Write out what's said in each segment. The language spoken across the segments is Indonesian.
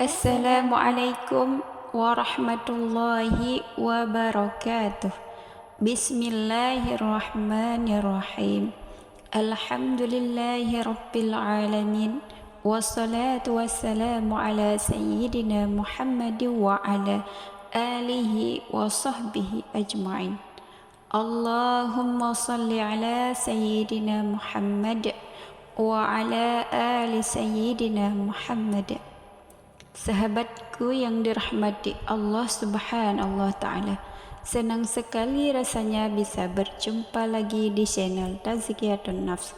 Assalamualaikum warahmatullahi wabarakatuh. Bismillahirrahmanirrahim. Alhamdulillahi rabbil alamin. Wassalatu wassalamu ala sayyidina Muhammadin wa ala alihi wa sahbihi ajma'in. Allahumma salli ala sayyidina Muhammad wa ala ali sayyidina Muhammad. Sahabatku yang dirahmati Allah Subhanahu wa Ta'ala, senang sekali rasanya bisa berjumpa lagi di channel Tazkiyatun Nafs.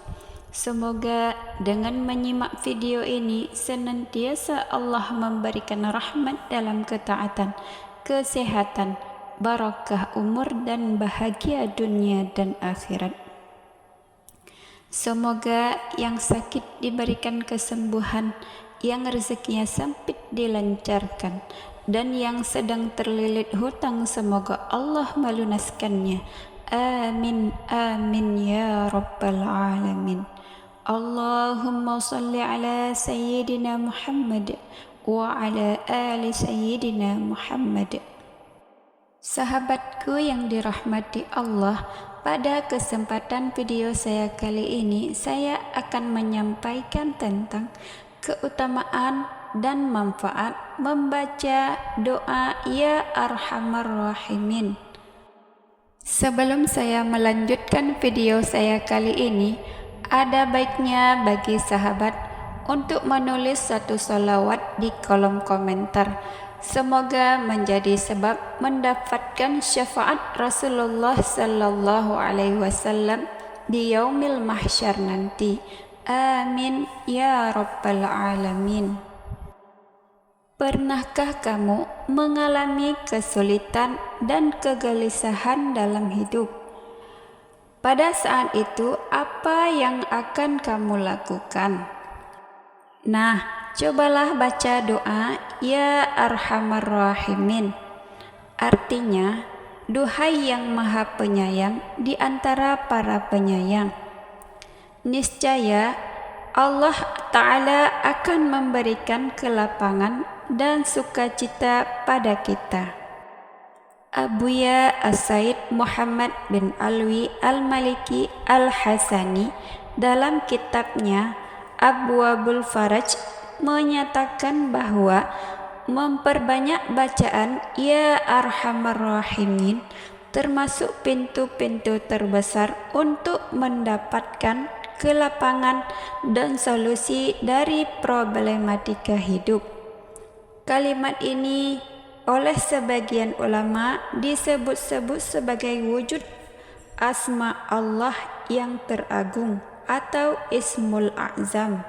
Semoga dengan menyimak video ini senantiasa Allah memberikan rahmat dalam ketaatan, kesehatan, barakah umur dan bahagia dunia dan akhirat. Semoga yang sakit diberikan kesembuhan, yang rezekinya sempit dilancarkan, dan yang sedang terlilit hutang semoga Allah melunaskannya. Amin amin ya rabbal alamin. Allahumma salli ala sayyidina Muhammad wa ala ali sayyidina Muhammad. Sahabatku yang dirahmati Allah, pada kesempatan video saya kali ini saya akan menyampaikan tentang keutamaan dan manfaat membaca doa Ya Arhamar Rahimin. Sebelum saya melanjutkan video saya kali ini, ada baiknya bagi sahabat untuk menulis satu salawat di kolom komentar. Semoga menjadi sebab mendapatkan syafaat Rasulullah sallallahu alaihi wasallam di yaumil mahsyar nanti. Amin ya rabbal alamin. Pernahkah kamu mengalami kesulitan dan kegelisahan dalam hidup? Pada saat itu, apa yang akan kamu lakukan? Nah, cobalah baca doa Ya Arhamar Rahimin. Artinya, duhai yang maha penyayang di antara para penyayang, niscaya Allah Ta'ala akan memberikan kelapangan dan sukacita pada kita. Abuya As-Said Muhammad bin Alwi Al-Maliki Al-Hasani dalam kitabnya Abwabul Faraj menyatakan bahwa memperbanyak bacaan Ya Arhamar Rahimin termasuk pintu-pintu terbesar untuk mendapatkan kelapangan dan solusi dari problematika hidup. Kalimat ini oleh sebagian ulama disebut-sebut sebagai wujud asma Allah yang teragung atau Ismul A'zam.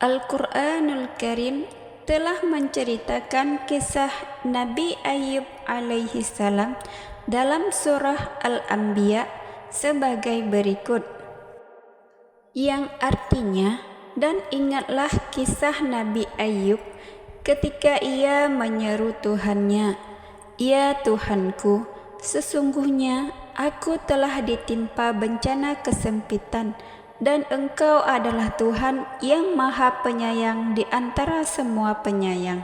Al-Quranul Karim telah menceritakan kisah Nabi Ayyub alaihi salam dalam surah Al-Anbiya sebagai berikut, yang artinya, dan ingatlah kisah Nabi Ayyub ketika ia menyeru Tuhannya, Ya Tuhanku, sesungguhnya aku telah ditimpa bencana kesempitan, dan Engkau adalah Tuhan yang maha penyayang di antara semua penyayang.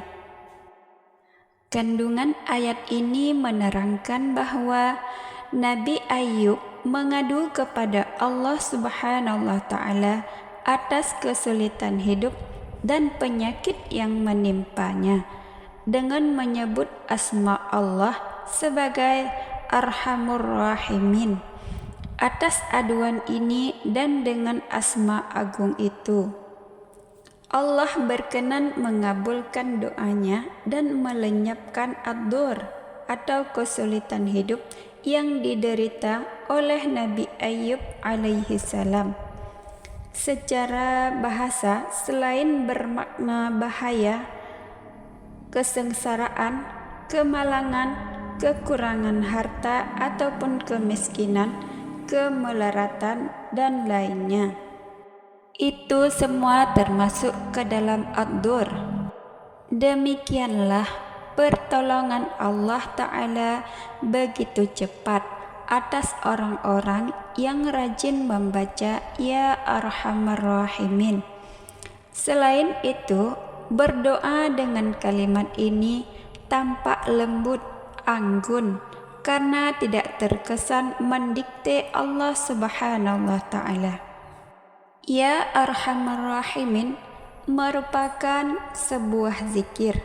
Kandungan ayat ini menerangkan bahwa Nabi Ayyub mengadu kepada Allah Subhanahu wa Ta'ala atas kesulitan hidup dan penyakit yang menimpanya dengan menyebut asma Allah sebagai Arhamur Rahimin. Atas aduan ini dan dengan asma agung itu, Allah berkenan mengabulkan doanya dan melenyapkan ad-dur atau kesulitan hidup yang diderita oleh Nabi Ayyub alaihi salam. Secara bahasa, selain bermakna bahaya, kesengsaraan, kemalangan, kekurangan harta ataupun kemiskinan, kemelaratan, dan lainnya, itu semua termasuk ke dalam ad-dur. Demikianlah pertolongan Allah Ta'ala begitu cepat atas orang-orang yang rajin membaca Ya Arhamar Rahimin. Selain itu, berdoa dengan kalimat ini tampak lembut, anggun, karena tidak terkesan mendikte Allah Subhanahu wa Ta'ala. Ya Arhamar Rahimin merupakan sebuah zikir,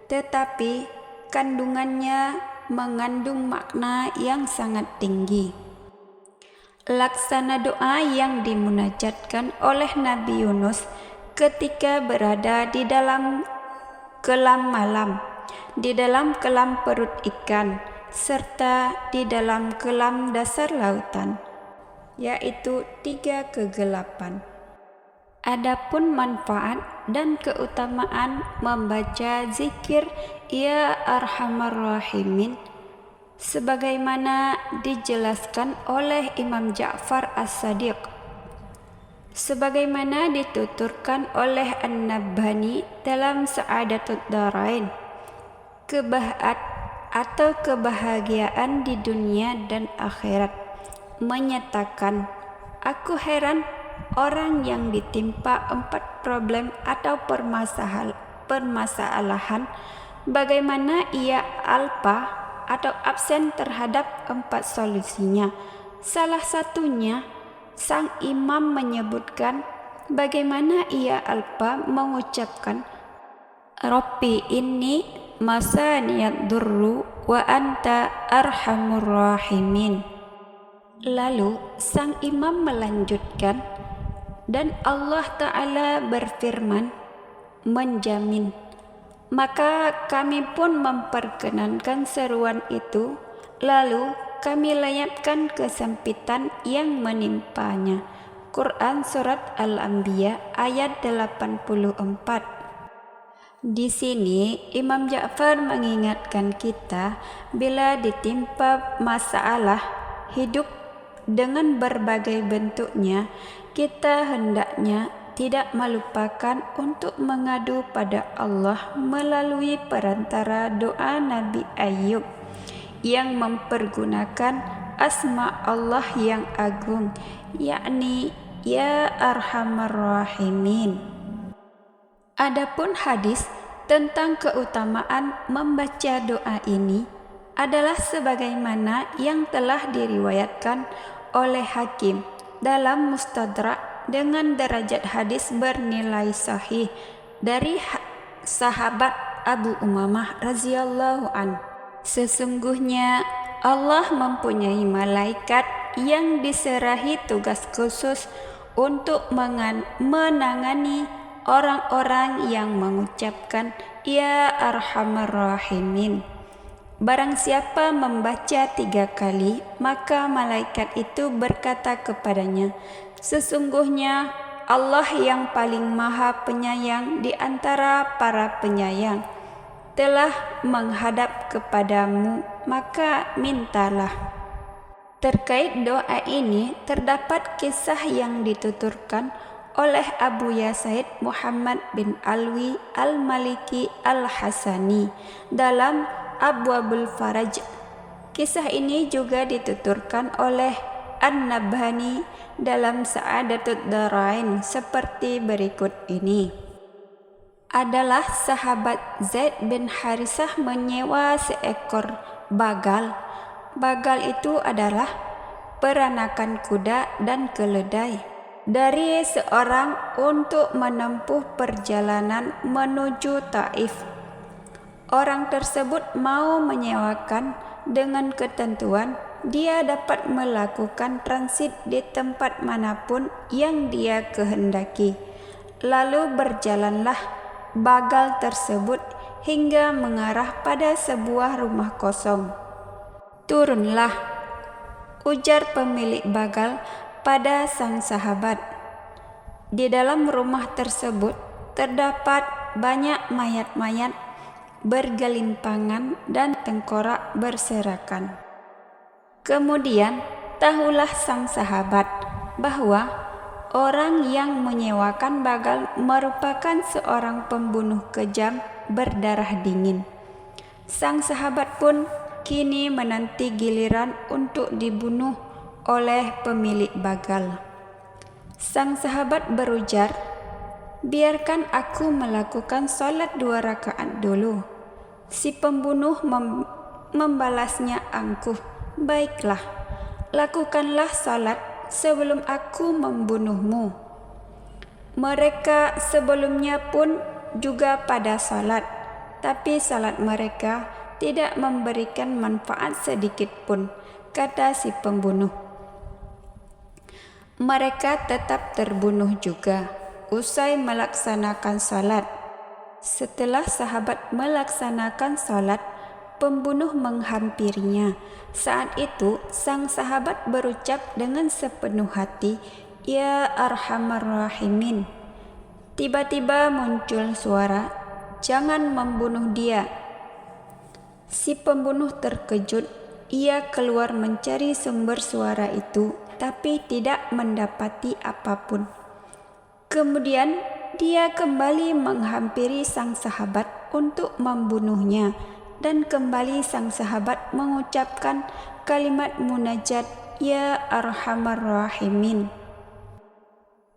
tetapi kandungannya mengandung makna yang sangat tinggi. Laksana doa yang dimunajatkan oleh Nabi Yunus ketika berada di dalam kelam malam, di dalam kelam perut ikan, serta di dalam kelam dasar lautan, yaitu 3 kegelapan. Adapun manfaat dan keutamaan membaca zikir Ya Arhamar Rahimin sebagaimana dijelaskan oleh Imam Ja'far As-Sadiq, sebagaimana dituturkan oleh An-Nabbani dalam Sa'adatud Darain, kebahagiaan di dunia dan akhirat, menyatakan, aku heran orang yang ditimpa 4 problem atau permasalahan, bagaimana ia alpa atau absen terhadap 4 solusinya. Salah satunya, sang imam menyebutkan bagaimana ia alpa mengucapkan Rabbi inni masaniyad durru wa anta arhamur rahimin. Lalu sang imam melanjutkan, dan Allah Ta'ala berfirman, menjamin. Maka kami pun memperkenankan seruan itu, lalu kami lenyapkan kesempitan yang menimpanya. Quran Surat Al-Anbiya ayat 84. Di sini Imam Ja'far mengingatkan kita bila ditimpa masalah hidup dengan berbagai bentuknya, kita hendaknya tidak melupakan untuk mengadu pada Allah melalui perantara doa Nabi Ayub yang mempergunakan asma Allah yang agung, yakni Ya Arhamar Rahimin. Adapun hadis tentang keutamaan membaca doa ini adalah sebagaimana yang telah diriwayatkan oleh Hakim dalam Mustadrak dengan derajat hadis bernilai sahih dari sahabat Abu Umamah radhiyallahu an. Sesungguhnya Allah mempunyai malaikat yang diserahi tugas khusus untuk menangani orang-orang yang mengucapkan Ya Arhamar Rahimin. Barang siapa membaca 3 kali, maka malaikat itu berkata kepadanya, sesungguhnya Allah yang paling maha penyayang di antara para penyayang telah menghadap kepadamu, maka mintalah. Terkait doa ini terdapat kisah yang dituturkan oleh Abu Yasaid Muhammad bin Alwi Al-Maliki Al-Hasani dalam Abwabul Faraj. Kisah ini juga dituturkan oleh An-Nabhani dalam Sa'adatud Darain seperti berikut ini. Adalah sahabat Zaid bin Harisah menyewa seekor bagal. Bagal itu adalah peranakan kuda dan keledai dari seorang untuk menempuh perjalanan menuju Taif. Orang tersebut mau menyewakan dengan ketentuan dia dapat melakukan transit di tempat manapun yang dia kehendaki. Lalu berjalanlah bagal tersebut hingga mengarah pada sebuah rumah kosong. Turunlah, ujar pemilik bagal pada sang sahabat. Di dalam rumah tersebut terdapat banyak mayat-mayat bergelimpangan dan tengkorak berserakan. Kemudian tahulah sang sahabat bahwa orang yang menyewakan bagal merupakan seorang pembunuh kejam berdarah dingin. Sang sahabat pun kini menanti giliran untuk dibunuh oleh pemilik bagal. Sang sahabat berujar, biarkan aku melakukan salat 2 rakaat dulu. Si pembunuh membalasnya angkuh, baiklah, lakukanlah salat sebelum aku membunuhmu. Mereka sebelumnya pun juga pada salat, tapi salat mereka tidak memberikan manfaat sedikit pun, kata si pembunuh. Mereka tetap terbunuh juga usai melaksanakan salat. Setelah sahabat melaksanakan salat, pembunuh menghampirinya. Saat itu sang sahabat berucap dengan sepenuh hati, "Ya Arhamar Rahimin." Tiba-tiba muncul suara, "Jangan membunuh dia." Si pembunuh terkejut. Ia keluar mencari sumber suara itu, tapi tidak mendapati apapun. Kemudian dia kembali menghampiri sang sahabat untuk membunuhnya, dan kembali sang sahabat mengucapkan kalimat munajat, "Ya Arhamar Rahimin."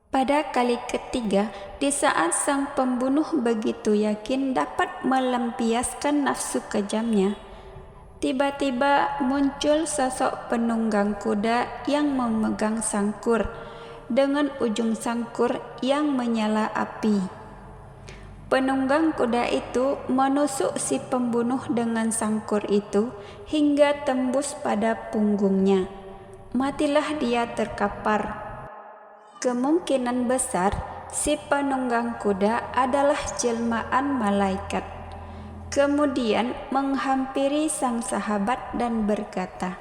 Pada kali ketiga, di saat sang pembunuh begitu yakin dapat melampiaskan nafsu kejamnya, tiba-tiba muncul sosok penunggang kuda yang memegang sangkur dengan ujung sangkur yang menyala api. Penunggang kuda itu menusuk si pembunuh dengan sangkur itu hingga tembus pada punggungnya. Matilah dia terkapar. Kemungkinan besar si penunggang kuda adalah jelmaan malaikat. Kemudian menghampiri sang sahabat dan berkata,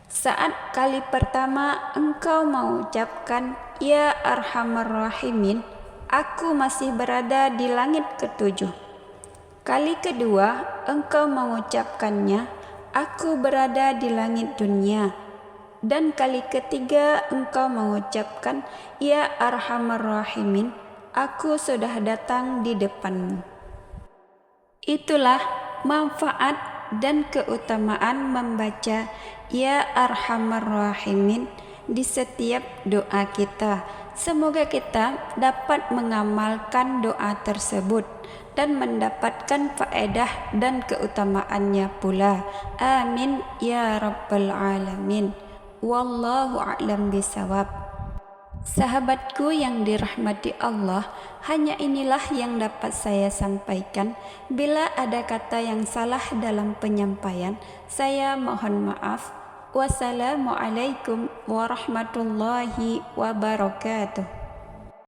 "Saat kali pertama engkau mengucapkan Ya Arhamar Rahimin, aku masih berada di langit ketujuh. Kali kedua engkau mengucapkannya, aku berada di langit dunia. Dan kali ketiga engkau mengucapkan Ya Arhamar Rahimin, aku sudah datang di depanmu." Itulah manfaat dan keutamaan membaca Ya Arhamar Rahimin di setiap doa kita. Semoga kita dapat mengamalkan doa tersebut dan mendapatkan faedah dan keutamaannya pula. Amin ya rabbal alamin. Wallahu a'lam bisawab. Sahabatku yang dirahmati Allah, hanya inilah yang dapat saya sampaikan. Bila ada kata yang salah dalam penyampaian, saya mohon maaf. Wassalamualaikum warahmatullahi wabarakatuh.